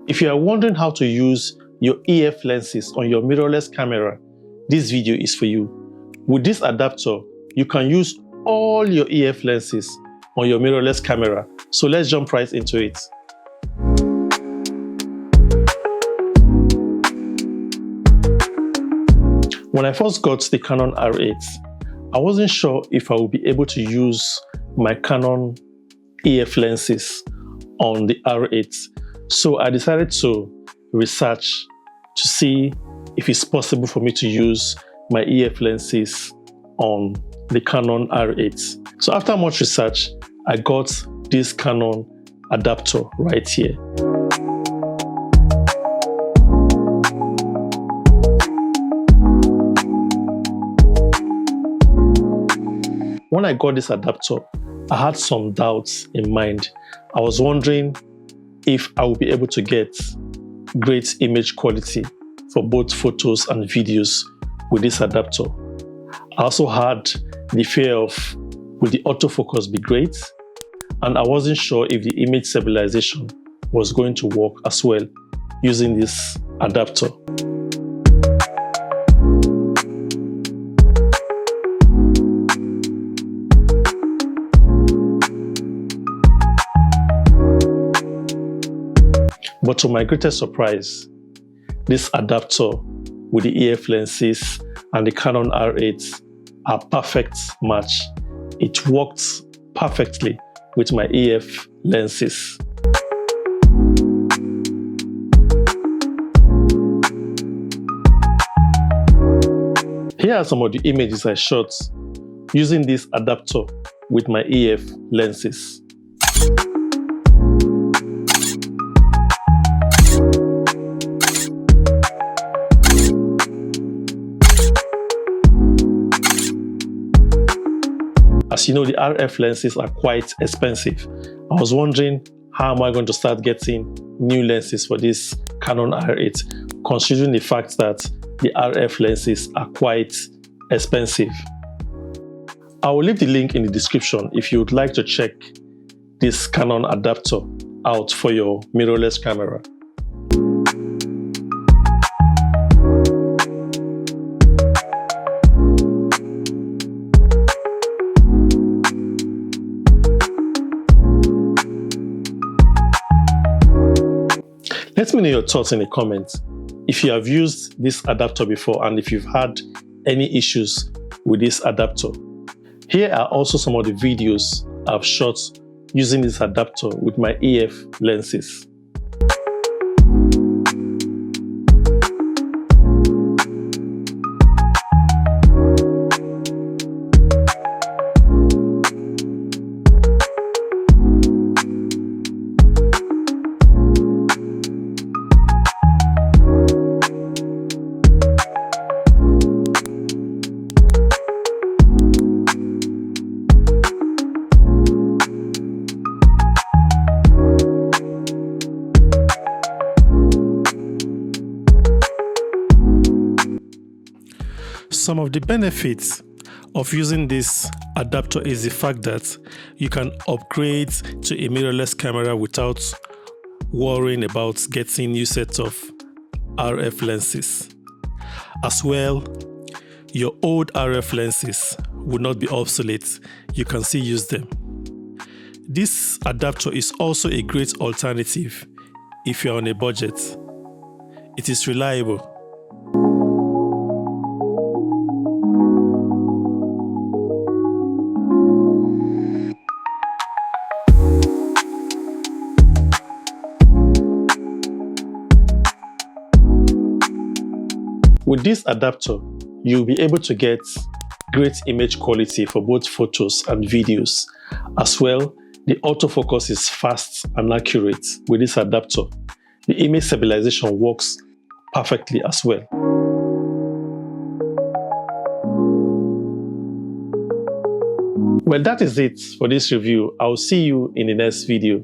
If you are wondering how to use your EF lenses on your mirrorless camera, this video is for you. With this adapter, you can use all your EF lenses on your mirrorless camera. So let's jump right into it. When I first got the Canon R8, I wasn't sure if I would be able to use my Canon EF lenses on the R8. So I decided to research to see if it's possible for me to use my EF lenses on the Canon R8. So after much research, I got this Canon adapter right here. When I got this adapter, I had some doubts in mind. I was wondering if I would be able to get great image quality for both photos and videos with this adapter. I also had the fear of, will the autofocus be great? And I wasn't sure if the image stabilization was going to work as well using this adapter. But to my greatest surprise, this adapter with the EF lenses and the Canon R8 are perfect match. It works perfectly with my EF lenses. Here are some of the images I shot using this adapter with my EF lenses. As you know, the RF lenses are quite expensive. I was wondering, how am I going to start getting new lenses for this Canon R8, considering the fact that the RF lenses are quite expensive. I will leave the link in the description if you would like to check this Canon adapter out for your mirrorless camera. Let me know your thoughts in the comments. If you have used this adapter before and if you've had any issues with this adapter. Here are also some of the videos I've shot using this adapter with my EF lenses. Some of the benefits of using this adapter is the fact that you can upgrade to a mirrorless camera without worrying about getting new sets of RF lenses. As well, your old RF lenses would not be obsolete. You can still use them. This adapter is also a great alternative if you're on a budget. It is reliable. With this adapter, you'll be able to get great image quality for both photos and videos. As well, the autofocus is fast and accurate with this adapter. The image stabilization works perfectly as well. Well, that is it for this review. I'll see you in the next video.